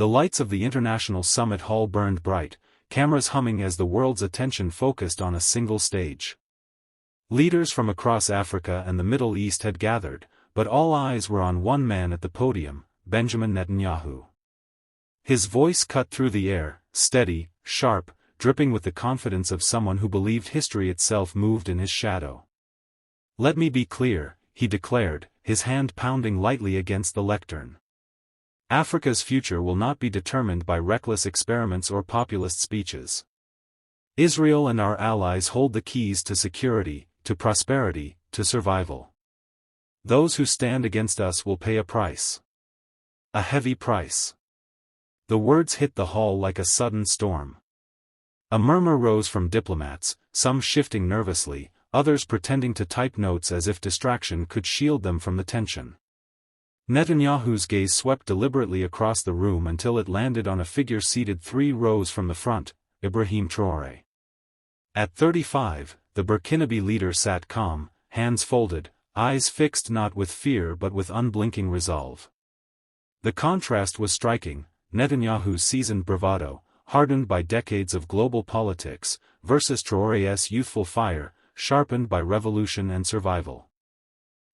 The lights of the International Summit Hall burned bright, cameras humming as the world's attention focused on a single stage. Leaders from across Africa and the Middle East had gathered, but all eyes were on one man at the podium, Benjamin Netanyahu. His voice cut through the air, steady, sharp, dripping with the confidence of someone who believed history itself moved in his shadow. "Let me be clear," he declared, his hand pounding lightly against the lectern. "Africa's future will not be determined by reckless experiments or populist speeches. Israel and our allies hold the keys to security, to prosperity, to survival. Those who stand against us will pay a price. A heavy price." The words hit the hall like a sudden storm. A murmur rose from diplomats, some shifting nervously, others pretending to type notes as if distraction could shield them from the tension. Netanyahu's gaze swept deliberately across the room until it landed on a figure seated 3 rows from the front, Ibrahim Traoré. At 35, the Burkinabe leader sat calm, hands folded, eyes fixed not with fear but with unblinking resolve. The contrast was striking, Netanyahu's seasoned bravado, hardened by decades of global politics, versus Traoré's youthful fire, sharpened by revolution and survival.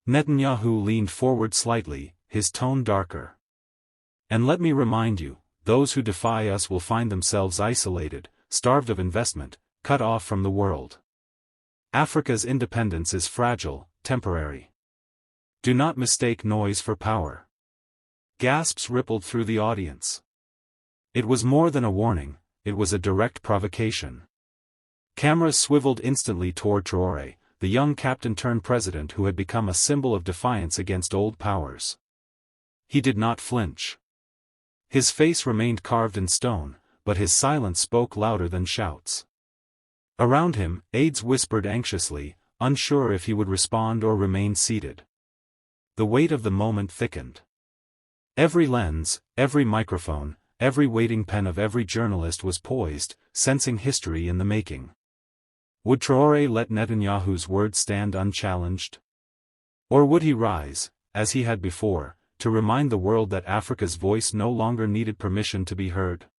Netanyahu leaned forward slightly, his tone darker. "And let me remind you, those who defy us will find themselves isolated, starved of investment, cut off from the world. Africa's independence is fragile, temporary. Do not mistake noise for power." Gasps rippled through the audience. It was more than a warning, it was a direct provocation. Cameras swiveled instantly toward Traoré, the young captain-turned-president who had become a symbol of defiance against old powers. He did not flinch. His face remained carved in stone, but his silence spoke louder than shouts. Around him, aides whispered anxiously, unsure if he would respond or remain seated. The weight of the moment thickened. Every lens, every microphone, every waiting pen of every journalist was poised, sensing history in the making. Would Traoré let Netanyahu's words stand unchallenged? Or would he rise, as he had before, to remind the world that Africa's voice no longer needed permission to be heard?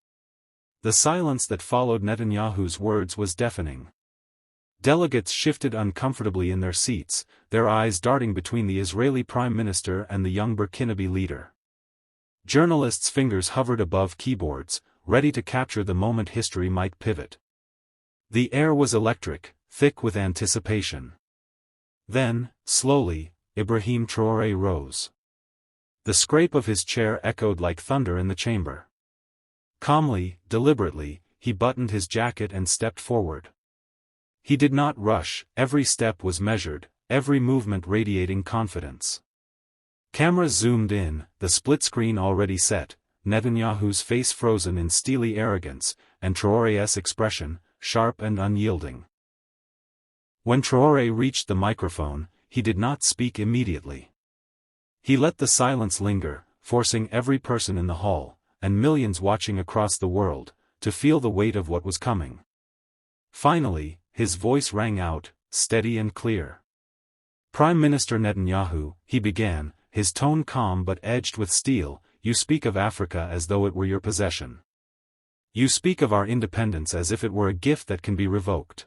The silence that followed Netanyahu's words was deafening. Delegates shifted uncomfortably in their seats, their eyes darting between the Israeli Prime Minister and the young Burkinabe leader. Journalists' fingers hovered above keyboards, ready to capture the moment history might pivot. The air was electric, thick with anticipation. Then, slowly, Ibrahim Traoré rose. The scrape of his chair echoed like thunder in the chamber. Calmly, deliberately, he buttoned his jacket and stepped forward. He did not rush, every step was measured, every movement radiating confidence. Cameras zoomed in, the split screen already set, Netanyahu's face frozen in steely arrogance, and Traoré's expression, sharp and unyielding. When Traoré reached the microphone, he did not speak immediately. He let the silence linger, forcing every person in the hall, and millions watching across the world, to feel the weight of what was coming. Finally, his voice rang out, steady and clear. "Prime Minister Netanyahu," he began, his tone calm but edged with steel, "you speak of Africa as though it were your possession. You speak of our independence as if it were a gift that can be revoked.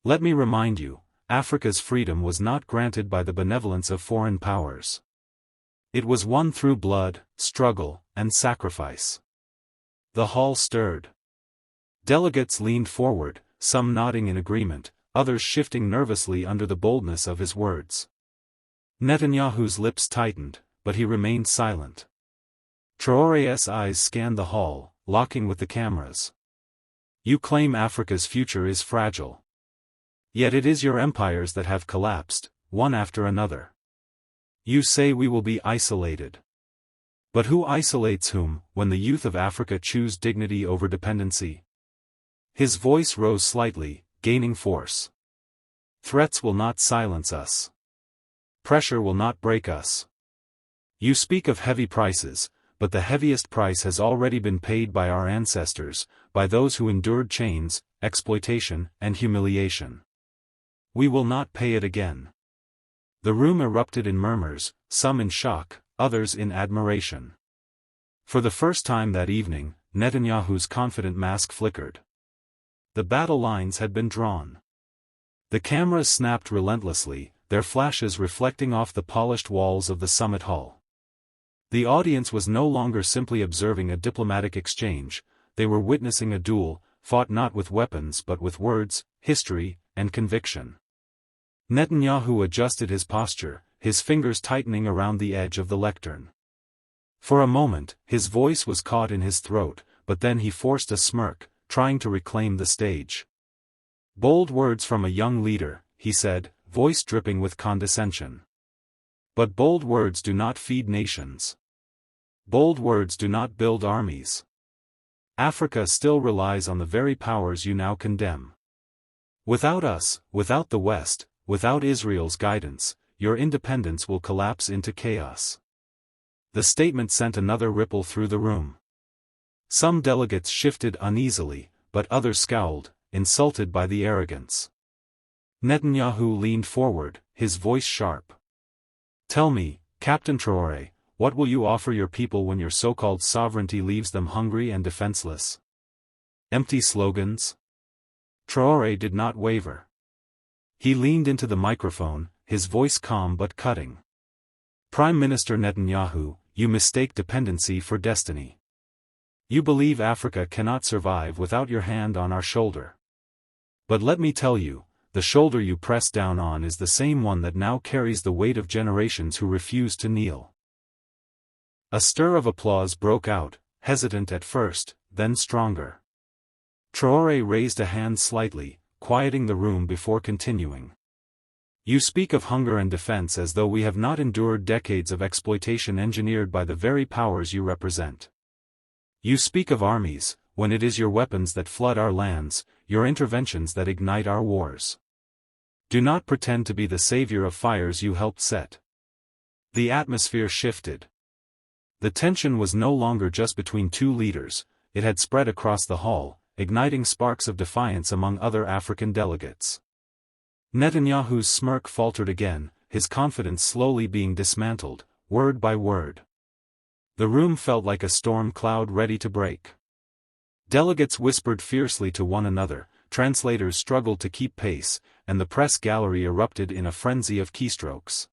Let me remind you, Africa's freedom was not granted by the benevolence of foreign powers. It was won through blood, struggle, and sacrifice." The hall stirred. Delegates leaned forward, some nodding in agreement, others shifting nervously under the boldness of his words. Netanyahu's lips tightened, but he remained silent. Traoré's eyes scanned the hall, locking with the cameras. "You claim Africa's future is fragile. Yet it is your empires that have collapsed, one after another. You say we will be isolated. But who isolates whom, when the youth of Africa choose dignity over dependency?" His voice rose slightly, gaining force. "Threats will not silence us. Pressure will not break us. You speak of heavy prices, but the heaviest price has already been paid by our ancestors, by those who endured chains, exploitation, and humiliation. We will not pay it again." The room erupted in murmurs, some in shock, others in admiration. For the first time that evening, Netanyahu's confident mask flickered. The battle lines had been drawn. The cameras snapped relentlessly, their flashes reflecting off the polished walls of the summit hall. The audience was no longer simply observing a diplomatic exchange, they were witnessing a duel, fought not with weapons but with words, history, and conviction. Netanyahu adjusted his posture, his fingers tightening around the edge of the lectern. For a moment, his voice was caught in his throat, but then he forced a smirk, trying to reclaim the stage. "Bold words from a young leader," he said, voice dripping with condescension. "But bold words do not feed nations. Bold words do not build armies. Africa still relies on the very powers you now condemn. Without us, without the West, without Israel's guidance, your independence will collapse into chaos." The statement sent another ripple through the room. Some delegates shifted uneasily, but others scowled, insulted by the arrogance. Netanyahu leaned forward, his voice sharp. "Tell me, Captain Traore, what will you offer your people when your so-called sovereignty leaves them hungry and defenseless? Empty slogans?" Traore did not waver. He leaned into the microphone, his voice calm but cutting. "Prime Minister Netanyahu, you mistake dependency for destiny. You believe Africa cannot survive without your hand on our shoulder. But let me tell you, the shoulder you press down on is the same one that now carries the weight of generations who refuse to kneel." A stir of applause broke out, hesitant at first, then stronger. Traore raised a hand slightly, quieting the room before continuing. "You speak of hunger and defense as though we have not endured decades of exploitation engineered by the very powers you represent. You speak of armies, when it is your weapons that flood our lands, your interventions that ignite our wars. Do not pretend to be the savior of fires you helped set." The atmosphere shifted. The tension was no longer just between two leaders, it had spread across the hall, igniting sparks of defiance among other African delegates. Netanyahu's smirk faltered again, his confidence slowly being dismantled, word by word. The room felt like a storm cloud ready to break. Delegates whispered fiercely to one another, translators struggled to keep pace, and the press gallery erupted in a frenzy of keystrokes.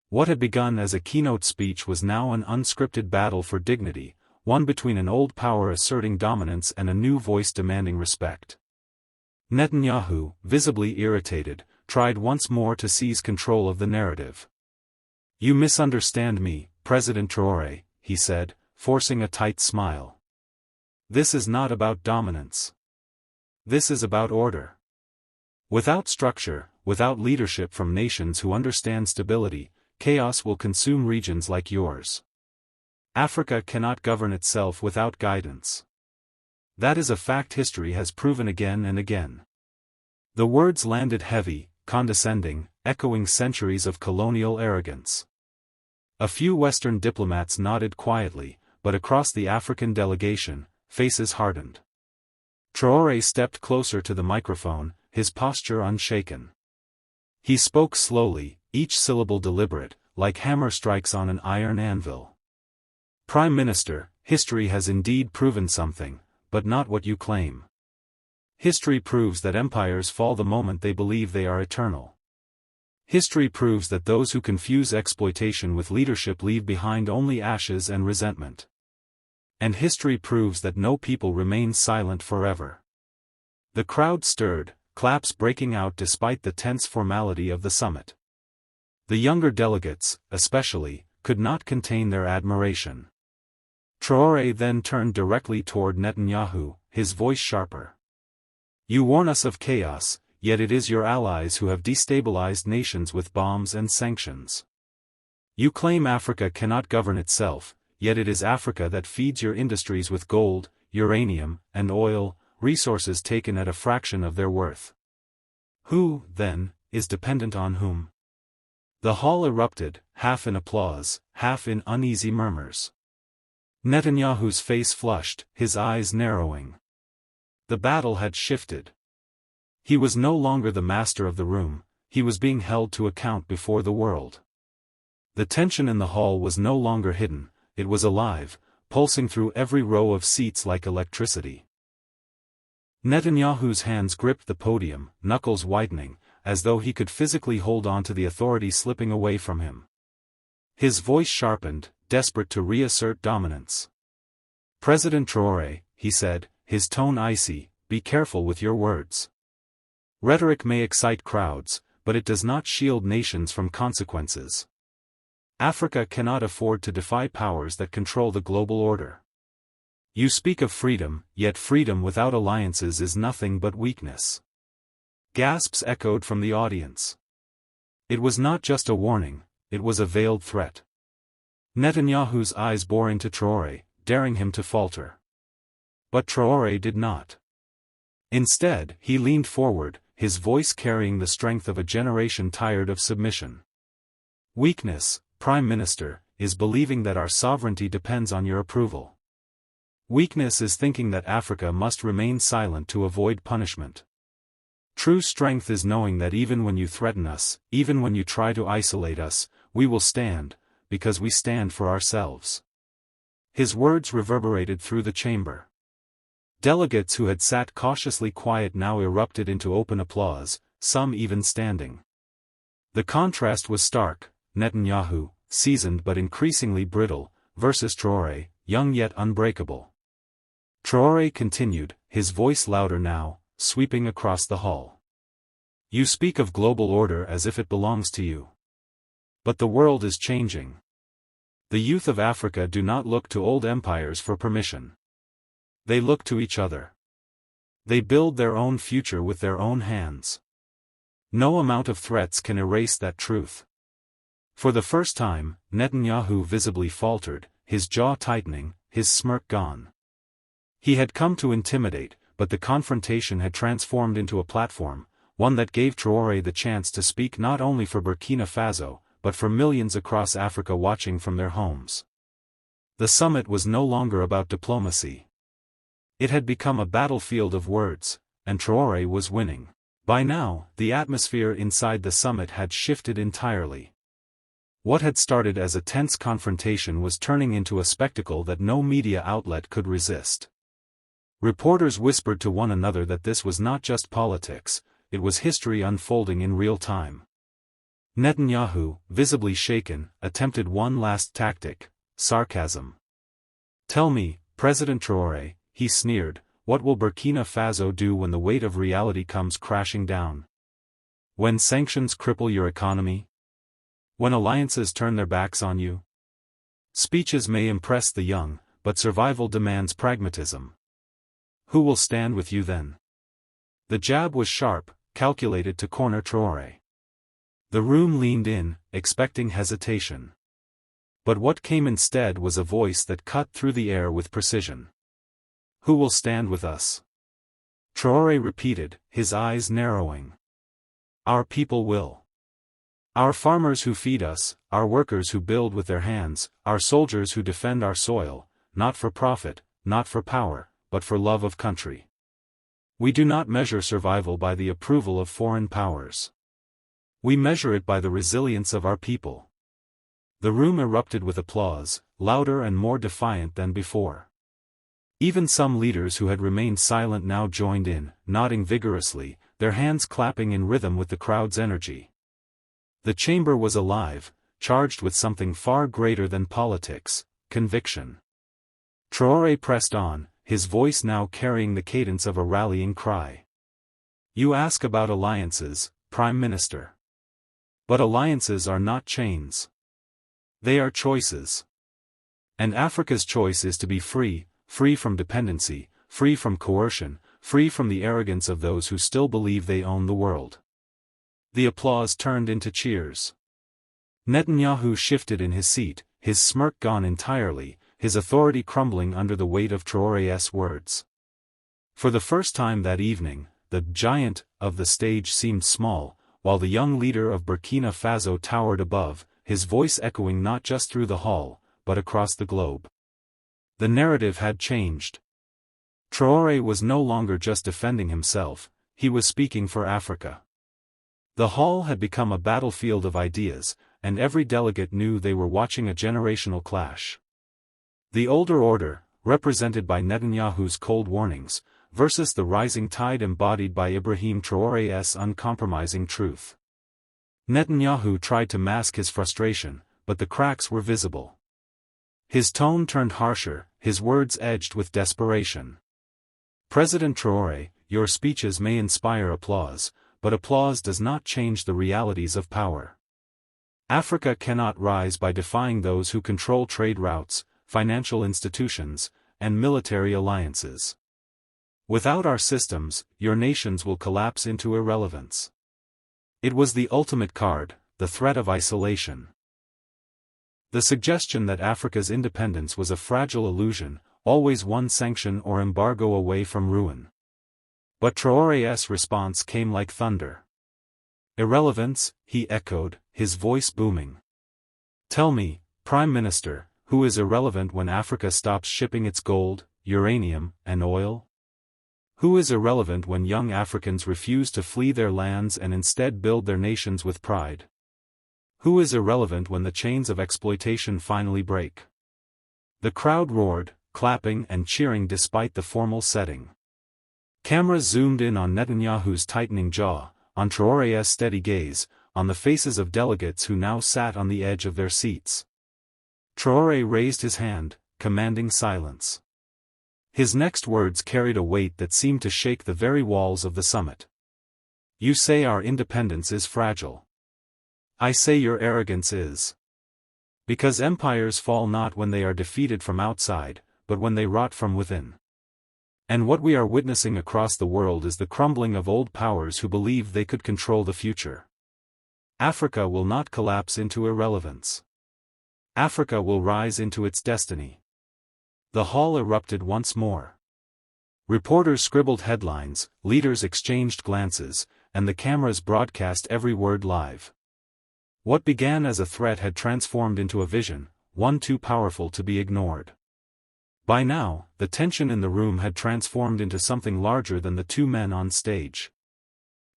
What had begun as a keynote speech was now an unscripted battle for dignity, one between an old power asserting dominance and a new voice demanding respect. Netanyahu, visibly irritated, tried once more to seize control of the narrative. "You misunderstand me, President Traore," he said, forcing a tight smile. "This is not about dominance. This is about order. Without structure, without leadership from nations who understand stability, chaos will consume regions like yours. Africa cannot govern itself without guidance. That is a fact history has proven again and again." The words landed heavy, condescending, echoing centuries of colonial arrogance. A few Western diplomats nodded quietly, but across the African delegation, faces hardened. Traore stepped closer to the microphone, his posture unshaken. He spoke slowly, each syllable deliberate, like hammer strikes on an iron anvil. "Prime Minister, history has indeed proven something, but not what you claim. History proves that empires fall the moment they believe they are eternal. History proves that those who confuse exploitation with leadership leave behind only ashes and resentment. And history proves that no people remain silent forever." The crowd stirred, claps breaking out despite the tense formality of the summit. The younger delegates, especially, could not contain their admiration. Traore then turned directly toward Netanyahu, his voice sharper. "You warn us of chaos, yet it is your allies who have destabilized nations with bombs and sanctions. You claim Africa cannot govern itself, yet it is Africa that feeds your industries with gold, uranium, and oil, resources taken at a fraction of their worth. Who, then, is dependent on whom?" The hall erupted, half in applause, half in uneasy murmurs. Netanyahu's face flushed, his eyes narrowing. The battle had shifted. He was no longer the master of the room, he was being held to account before the world. The tension in the hall was no longer hidden, it was alive, pulsing through every row of seats like electricity. Netanyahu's hands gripped the podium, knuckles whitening, as though he could physically hold on to the authority slipping away from him. His voice sharpened, desperate to reassert dominance. "President Traore," he said, his tone icy, "be careful with your words. Rhetoric may excite crowds, but it does not shield nations from consequences. Africa cannot afford to defy powers that control the global order. You speak of freedom, yet freedom without alliances is nothing but weakness." Gasps echoed from the audience. It was not just a warning, it was a veiled threat. Netanyahu's eyes bore into Traore, daring him to falter. But Traore did not. Instead, he leaned forward, his voice carrying the strength of a generation tired of submission. "Weakness, Prime Minister, is believing that our sovereignty depends on your approval. Weakness is thinking that Africa must remain silent to avoid punishment. True strength is knowing that even when you threaten us, even when you try to isolate us, we will stand, because we stand for ourselves." His words reverberated through the chamber. Delegates who had sat cautiously quiet now erupted into open applause, some even standing. The contrast was stark: Netanyahu, seasoned but increasingly brittle, versus Traore, young yet unbreakable. Traore continued, his voice louder now, sweeping across the hall. "You speak of global order as if it belongs to you. But the world is changing. The youth of Africa do not look to old empires for permission. They look to each other. They build their own future with their own hands. No amount of threats can erase that truth." For the first time, Netanyahu visibly faltered, his jaw tightening, his smirk gone. He had come to intimidate, but the confrontation had transformed into a platform, one that gave Traore the chance to speak not only for Burkina Faso, but for millions across Africa watching from their homes. The summit was no longer about diplomacy. It had become a battlefield of words, and Traore was winning. By now, the atmosphere inside the summit had shifted entirely. What had started as a tense confrontation was turning into a spectacle that no media outlet could resist. Reporters whispered to one another that this was not just politics, it was history unfolding in real time. Netanyahu, visibly shaken, attempted one last tactic: sarcasm. "Tell me, President Traore," he sneered, "what will Burkina Faso do when the weight of reality comes crashing down? When sanctions cripple your economy? When alliances turn their backs on you? Speeches may impress the young, but survival demands pragmatism. Who will stand with you then?" The jab was sharp, calculated to corner Traore. The room leaned in, expecting hesitation. But what came instead was a voice that cut through the air with precision. "Who will stand with us?" Traore repeated, his eyes narrowing. "Our people will. Our farmers who feed us, our workers who build with their hands, our soldiers who defend our soil, not for profit, not for power, but for love of country. We do not measure survival by the approval of foreign powers. We measure it by the resilience of our people." The room erupted with applause, louder and more defiant than before. Even some leaders who had remained silent now joined in, nodding vigorously, their hands clapping in rhythm with the crowd's energy. The chamber was alive, charged with something far greater than politics: conviction. Traore pressed on, his voice now carrying the cadence of a rallying cry. "You ask about alliances, Prime Minister. But alliances are not chains. They are choices. And Africa's choice is to be free, free from dependency, free from coercion, free from the arrogance of those who still believe they own the world." The applause turned into cheers. Netanyahu shifted in his seat, his smirk gone entirely, his authority crumbling under the weight of Traore's words. For the first time that evening, the giant of the stage seemed small, while the young leader of Burkina Faso towered above, his voice echoing not just through the hall, but across the globe. The narrative had changed. Traore was no longer just defending himself, he was speaking for Africa. The hall had become a battlefield of ideas, and every delegate knew they were watching a generational clash. The older order, represented by Netanyahu's cold warnings, versus the rising tide embodied by Ibrahim Traoré's uncompromising truth. Netanyahu tried to mask his frustration, but the cracks were visible. His tone turned harsher, his words edged with desperation. President Traoré, your speeches may inspire applause, but applause does not change the realities of power. Africa cannot rise by defying those who control trade routes, financial institutions, and military alliances. Without our systems, your nations will collapse into irrelevance. It was the ultimate card, the threat of isolation. The suggestion that Africa's independence was a fragile illusion, always one sanction or embargo away from ruin. But Traoré's response came like thunder. Irrelevance, he echoed, his voice booming. Tell me, Prime Minister, who is irrelevant when Africa stops shipping its gold, uranium, and oil? Who is irrelevant when young Africans refuse to flee their lands and instead build their nations with pride? Who is irrelevant when the chains of exploitation finally break? The crowd roared, clapping and cheering despite the formal setting. Cameras zoomed in on Netanyahu's tightening jaw, on Traoré's steady gaze, on the faces of delegates who now sat on the edge of their seats. Traoré raised his hand, commanding silence. His next words carried a weight that seemed to shake the very walls of the summit. You say our independence is fragile. I say your arrogance is. Because empires fall not when they are defeated from outside, but when they rot from within. And what we are witnessing across the world is the crumbling of old powers who believed they could control the future. Africa will not collapse into irrelevance. Africa will rise into its destiny. The hall erupted once more. Reporters scribbled headlines, leaders exchanged glances, and the cameras broadcast every word live. What began as a threat had transformed into a vision, one too powerful to be ignored. By now, the tension in the room had transformed into something larger than the two men on stage.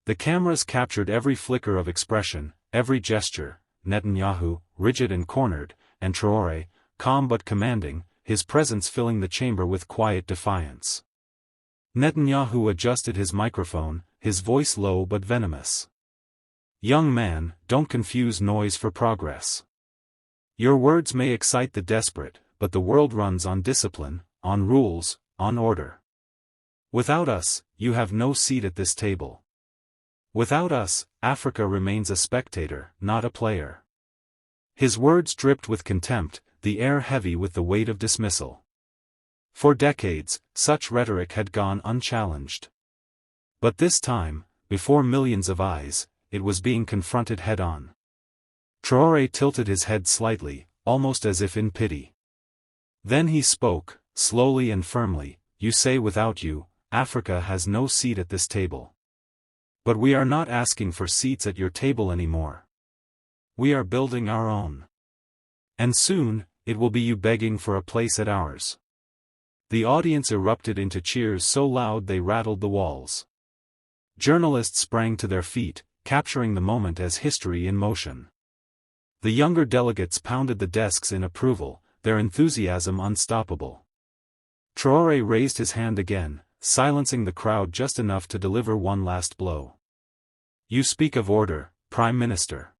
The cameras captured every flicker of expression, every gesture, Netanyahu, rigid and cornered, and Traoré, calm but commanding, his presence filling the chamber with quiet defiance. Netanyahu adjusted his microphone, his voice low but venomous. Young man, don't confuse noise for progress. Your words may excite the desperate, but the world runs on discipline, on rules, on order. Without us, you have no seat at this table. Without us, Africa remains a spectator, not a player. His words dripped with contempt, the air heavy with the weight of dismissal. For decades, such rhetoric had gone unchallenged. But this time, before millions of eyes, it was being confronted head-on. Traoré tilted his head slightly, almost as if in pity. Then he spoke, slowly and firmly, you say without you, Africa has no seat at this table. But we are not asking for seats at your table anymore. We are building our own. And soon, it will be you begging for a place at ours. The audience erupted into cheers so loud they rattled the walls. Journalists sprang to their feet, capturing the moment as history in motion. The younger delegates pounded the desks in approval, their enthusiasm unstoppable. Traoré raised his hand again, silencing the crowd just enough to deliver one last blow. You speak of order, Prime Minister.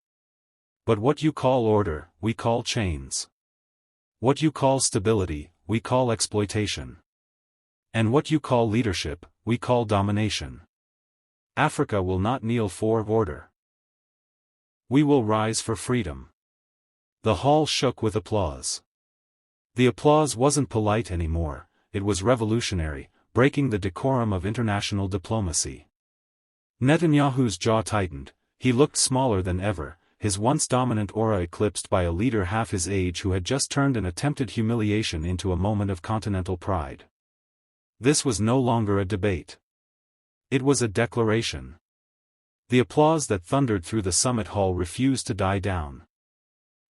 But what you call order, we call chains. What you call stability, we call exploitation. And what you call leadership, we call domination. Africa will not kneel for order. We will rise for freedom. The hall shook with applause. The applause wasn't polite anymore, it was revolutionary, breaking the decorum of international diplomacy. Netanyahu's jaw tightened, he looked smaller than ever, his once dominant aura eclipsed by a leader half his age who had just turned an attempted humiliation into a moment of continental pride. This was no longer a debate. It was a declaration. The applause that thundered through the summit hall refused to die down.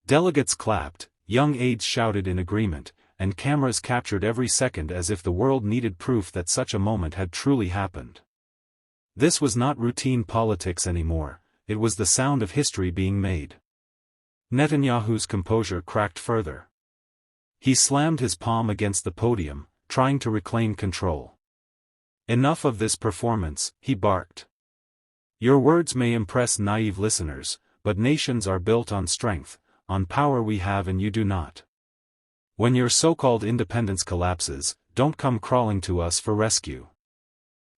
Delegates clapped, young aides shouted in agreement, and cameras captured every second as if the world needed proof that such a moment had truly happened. This was not routine politics anymore, it was the sound of history being made. Netanyahu's composure cracked further. He slammed his palm against the podium, trying to reclaim control. "Enough of this performance," he barked. "Your words may impress naive listeners, but nations are built on strength, on power we have and you do not. When your so-called independence collapses, don't come crawling to us for rescue.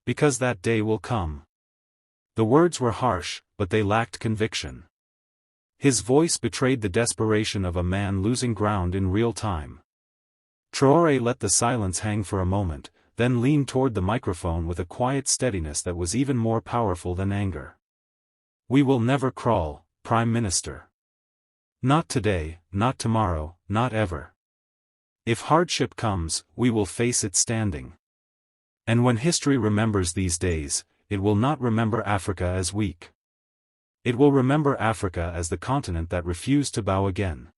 Because that day will come." The words were harsh, but they lacked conviction. His voice betrayed the desperation of a man losing ground in real time. Traore let the silence hang for a moment, then leaned toward the microphone with a quiet steadiness that was even more powerful than anger. "We will never crawl, Prime Minister. Not today, not tomorrow, not ever. If hardship comes, we will face it standing. And when history remembers these days, it will not remember Africa as weak. It will remember Africa as the continent that refused to bow again."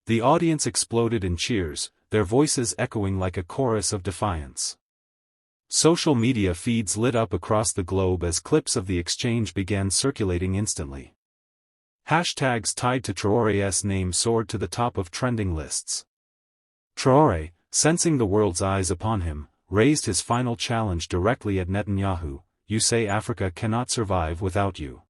The audience exploded in cheers, their voices echoing like a chorus of defiance. Social media feeds lit up across the globe as clips of the exchange began circulating instantly. Hashtags tied to Traore's name soared to the top of trending lists. Traore, sensing the world's eyes upon him, raised his final challenge directly at Netanyahu: "You say Africa cannot survive without you.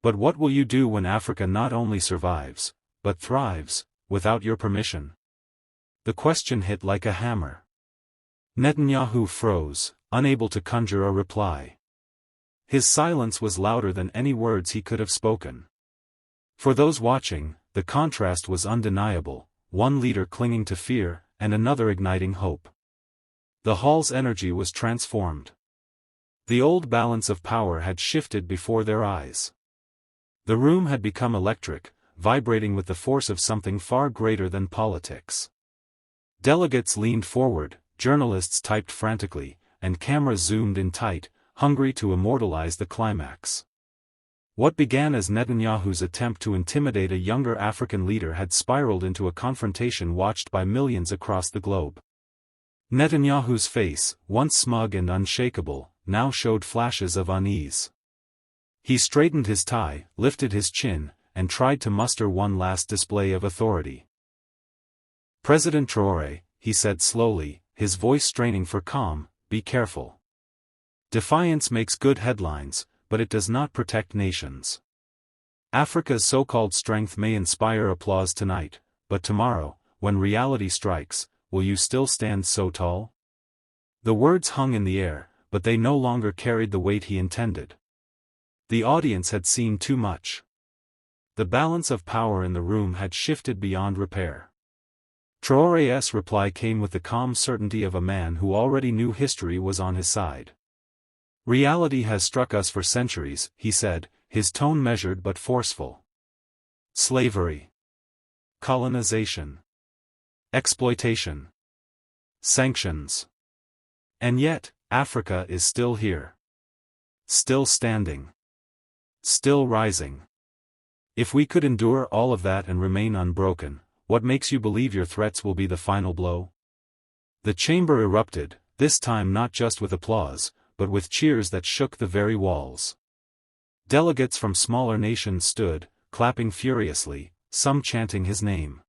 But what will you do when Africa not only survives, but thrives, without your permission?" The question hit like a hammer. Netanyahu froze, unable to conjure a reply. His silence was louder than any words he could have spoken. For those watching, the contrast was undeniable, one leader clinging to fear, and another igniting hope. The hall's energy was transformed. The old balance of power had shifted before their eyes. The room had become electric, vibrating with the force of something far greater than politics. Delegates leaned forward, journalists typed frantically, and cameras zoomed in tight, hungry to immortalize the climax. What began as Netanyahu's attempt to intimidate a younger African leader had spiraled into a confrontation watched by millions across the globe. Netanyahu's face, once smug and unshakable, now showed flashes of unease. He straightened his tie, lifted his chin, and tried to muster one last display of authority. "President Traore," he said slowly, his voice straining for calm, "be careful. Defiance makes good headlines, but it does not protect nations. Africa's so-called strength may inspire applause tonight, but tomorrow, when reality strikes, will you still stand so tall?" The words hung in the air, but they no longer carried the weight he intended. The audience had seen too much. The balance of power in the room had shifted beyond repair. Traore's reply came with the calm certainty of a man who already knew history was on his side. "Reality has struck us for centuries," he said, his tone measured but forceful. "Slavery. Colonization. Exploitation. Sanctions. And yet, Africa is still here. Still standing. Still rising. If we could endure all of that and remain unbroken, what makes you believe your threats will be the final blow?" The chamber erupted, this time not just with applause, but with cheers that shook the very walls. Delegates from smaller nations stood, clapping furiously, some chanting his name.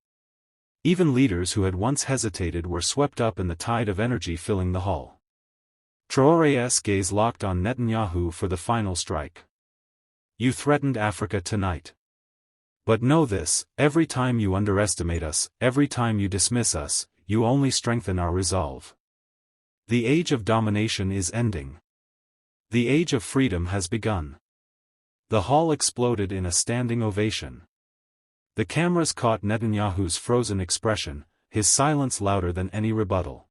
Even leaders who had once hesitated were swept up in the tide of energy filling the hall. Traore's gaze locked on Netanyahu for the final strike. "You threatened Africa tonight. But know this, every time you underestimate us, every time you dismiss us, you only strengthen our resolve. The age of domination is ending. The age of freedom has begun." The hall exploded in a standing ovation. The cameras caught Netanyahu's frozen expression, his silence louder than any rebuttal.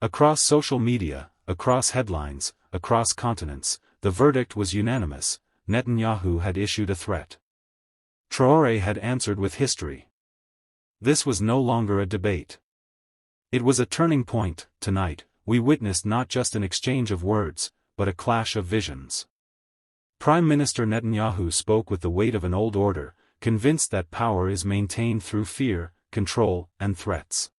Across social media, across headlines, across continents, the verdict was unanimous: Netanyahu had issued a threat. Traore had answered with history. This was no longer a debate. It was a turning point. Tonight, we witnessed not just an exchange of words, but a clash of visions. Prime Minister Netanyahu spoke with the weight of an old order, convinced that power is maintained through fear, control, and threats.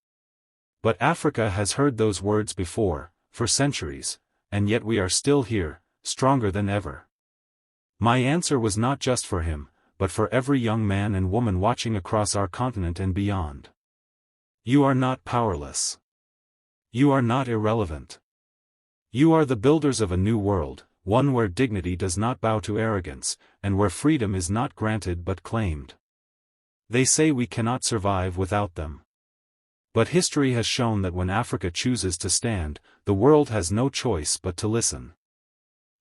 But Africa has heard those words before, for centuries, and yet we are still here, stronger than ever. My answer was not just for him, but for every young man and woman watching across our continent and beyond. You are not powerless. You are not irrelevant. You are the builders of a new world, one where dignity does not bow to arrogance, and where freedom is not granted but claimed. They say we cannot survive without them. But history has shown that when Africa chooses to stand, the world has no choice but to listen.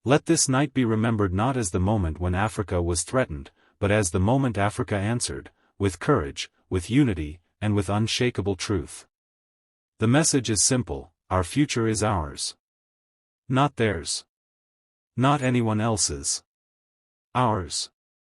Let this night be remembered not as the moment when Africa was threatened, but as the moment Africa answered, with courage, with unity, and with unshakable truth. The message is simple: our future is ours. Not theirs. Not anyone else's. Ours.